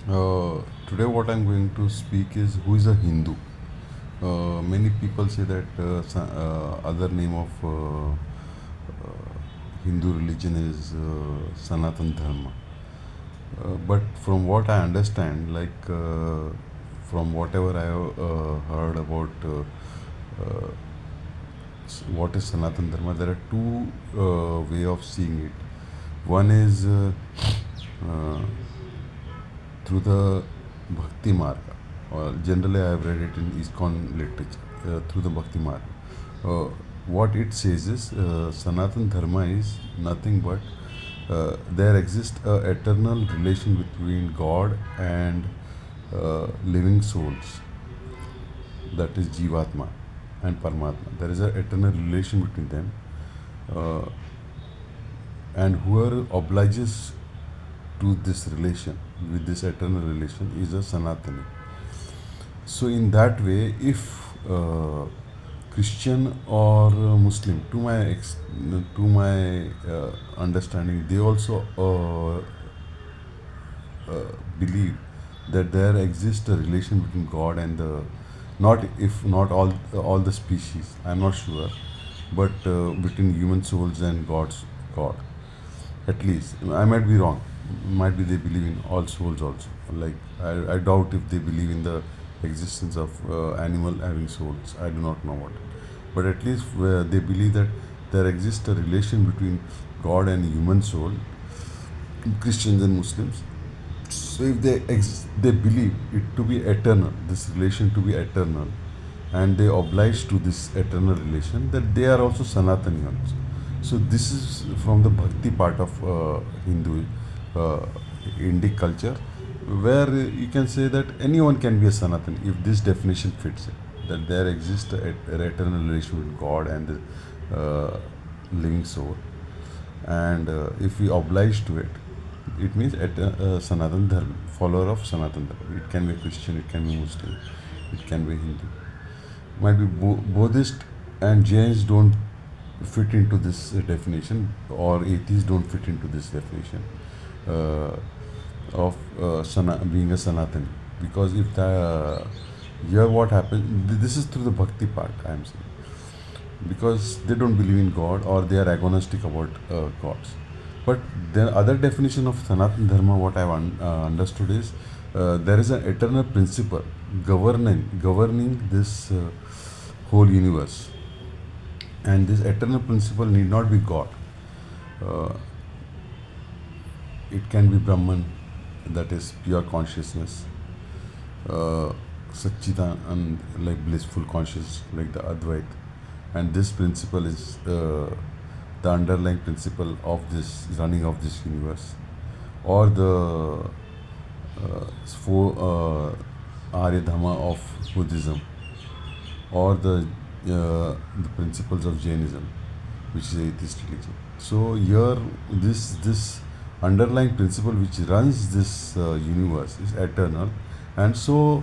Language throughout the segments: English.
Today, what I'm going to speak is who is a Hindu. Many people say that other name of Hindu religion is Sanatan Dharma. But from what I understand, from whatever I have heard about what is Sanatan Dharma, there are two way of seeing it. One is uh, through the Bhakti Marga. Generally, I have read it in ISKCON literature through the Bhakti Marga. Uh, what it says is Sanatan Dharma is nothing but there exists a eternal relation between God and living souls, that is Jivatma and Paramatma. There is an eternal relation between them, uh, and whoever obliges to this relation, with this eternal relation, is a Sanatani. So, in that way, if Christian or Muslim, to my understanding, they also believe that there exists a relation between God and the, not if not all the species. I'm not sure, but between human souls and God. At least I might be wrong. Might be they believe in all souls also. Like I doubt if they believe in the existence of animal having souls. I do not know what, but at least they believe that there exists a relation between God and human soul. Christians and Muslims. So if they believe it to be eternal, this relation to be eternal, and they oblige to this eternal relation, that they are also Sanatani also. So this is from the Bhakti part of Hindu uh, Indic culture, where you can say that anyone can be a Sanatani if this definition fits it. That there exists an eternal relation with God and the living soul, and if we oblige to it, it means Sanatan Dharma, follower of Sanatan Dharma. It can be Christian, it can be Muslim, it can be Hindu. Might be Buddhist and Jains don't fit into this definition, or atheists don't fit into this definition uh, of being a Sanatani. Because if the here what happens, this is through the bhakti part I am saying, because they don't believe in God or they are agnostic about gods. But the other definition of Sanatana Dharma, what I've understood is there is an eternal principle governing this whole universe, and this eternal principle need not be God. Uh, it can be Brahman, that is pure consciousness, uh, Satchitan, and like blissful conscious, like the Advait. And this principle is the underlying principle of this running of this universe, or the four Arya Dhamma of Buddhism, or the principles of Jainism, which is atheist religion. So here, this underlying principle which runs this universe is eternal, and so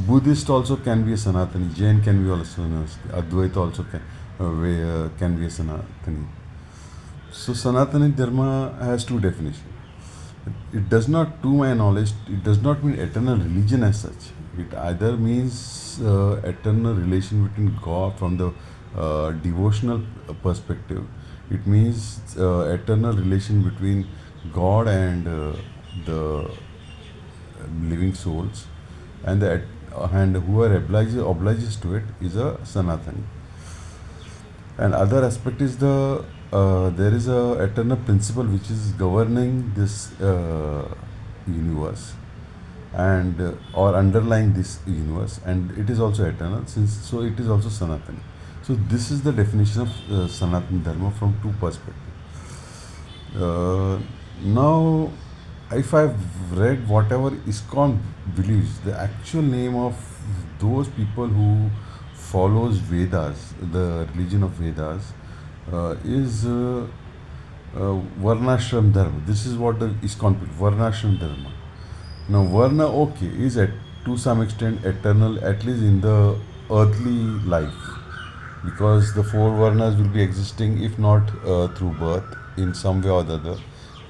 Buddhist also can be a Sanatani, Jain can be also a Advaita also can be a Sanatani. So Sanatani Dharma has two definitions. It does not, to my knowledge, it does not mean eternal religion as such. It either means eternal relation between God from the devotional perspective. It means eternal relation between God and the living souls, and and whoever obliges to it is a Sanatani. And other aspect is there is a eternal principle which is governing this universe, and or underlying this universe, and it is also eternal, since so it is also Sanatani. So this is the definition of Sanatana Dharma from two perspectives. Now, if I've read whatever ISKCON believes, the actual name of those people who follows Vedas, the religion of Vedas, is Varnashram Dharma. This is what the ISKCON Varnashram Dharma. Now, Varna, okay, is to some extent eternal, at least in the earthly life, because the four Varnas will be existing, if not through birth, in some way or the other,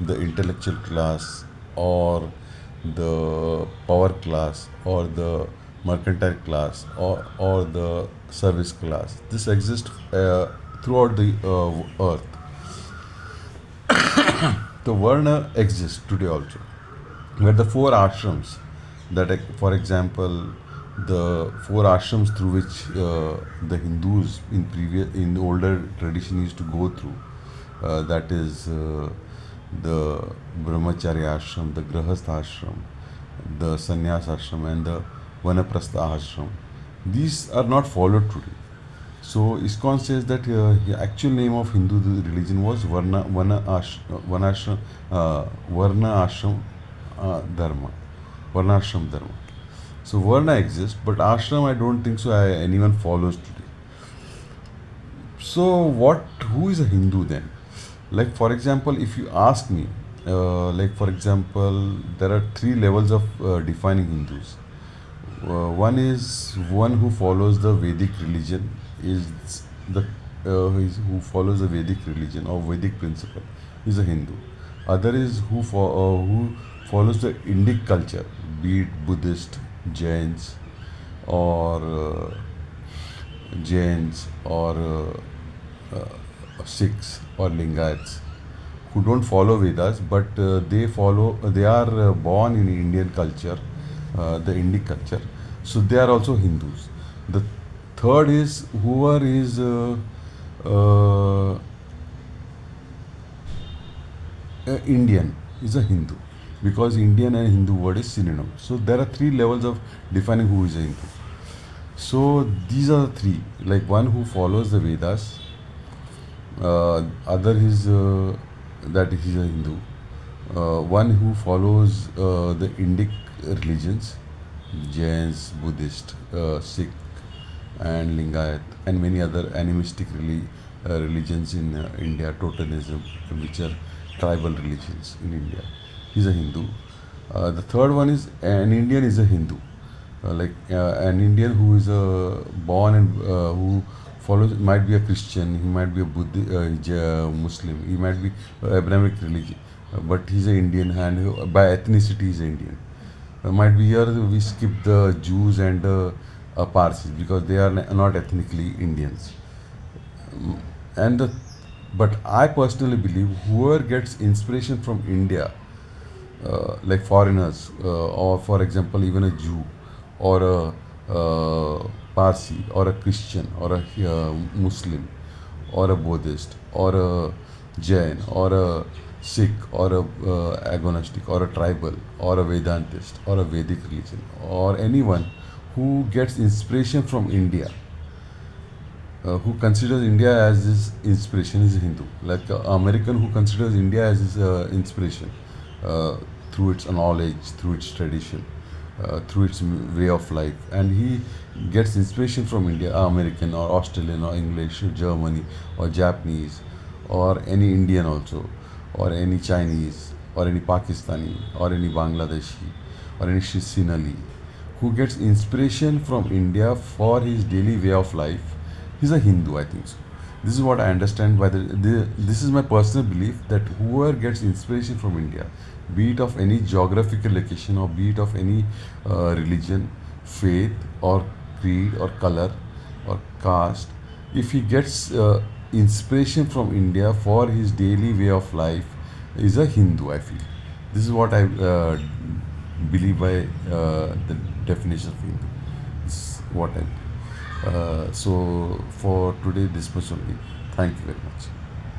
the intellectual class, or the power class, or the mercantile class, or the service class. This exists throughout the earth. The Varna exists today also, where the four ashrams, for example, the four ashrams through which the Hindus in the older tradition used to go through, that is the Brahmacharya ashram, the Grahastha ashram, the Sannyas ashram, and the Vanaprastha ashram. These are not followed today. So ISKCON says that the actual name of Hindu religion was Varna Ashram Dharma, Varnashram Dharma. So Varna exists, but Ashram I don't think so. Anyone follows today. So what? Who is a Hindu then? Like for example, if you ask me, like for example, there are three levels of defining Hindus. One is one who follows the Vedic religion, is the who follows the Vedic religion or Vedic principle is a Hindu. Other is who follows the Indic culture, be it Buddhist, Jains, or Sikhs or Lingayats, who don't follow Vedas, but they are born in Indian culture, the Indic culture. So they are also Hindus. The third is whoever is Indian is a Hindu, because Indian and Hindu word is synonym. So there are three levels of defining who is a Hindu. So these are the three. Like one who follows the Vedas, other is that he is a Hindu. One who follows the Indic religions, Jains, Buddhist, Sikh, and Lingayat, and many other animistic religions in India, Totemism, which are tribal religions in India. He's a Hindu. The third one is an Indian is a Hindu, an Indian who is born and who follows, might be a Christian, he might be a Muslim, he might be Abrahamic religion, but he's an Indian, and by ethnicity he's Indian. Might be here we skip the Jews and Parsis, because they are not ethnically Indians. And but I personally believe whoever gets inspiration from India, like foreigners, or for example even a Jew, or a Parsi, or a Christian, or a Muslim, or a Buddhist, or a Jain, or a Sikh, or a agnostic, or a tribal, or a Vedantist, or a Vedic religion, or anyone who gets inspiration from India, who considers India as his inspiration, is a Hindu. Like American who considers India as his inspiration, through its knowledge, through its tradition, through its way of life, and he gets inspiration from India, American or Australian or English, or Germany or Japanese, or any Indian also, or any Chinese, or any Pakistani, or any Bangladeshi, or any Sinali, who gets inspiration from India for his daily way of life, he's a Hindu, I think so. This is what I understand by this is my personal belief, that whoever gets inspiration from India, be it of any geographical location, or be it of any religion, faith, or creed, or color, or caste, if he gets inspiration from India for his daily way of life, is a Hindu, I feel. This is what I believe by the definition of Hindu. This is what I believe. So for today, this was only. Thank you very much.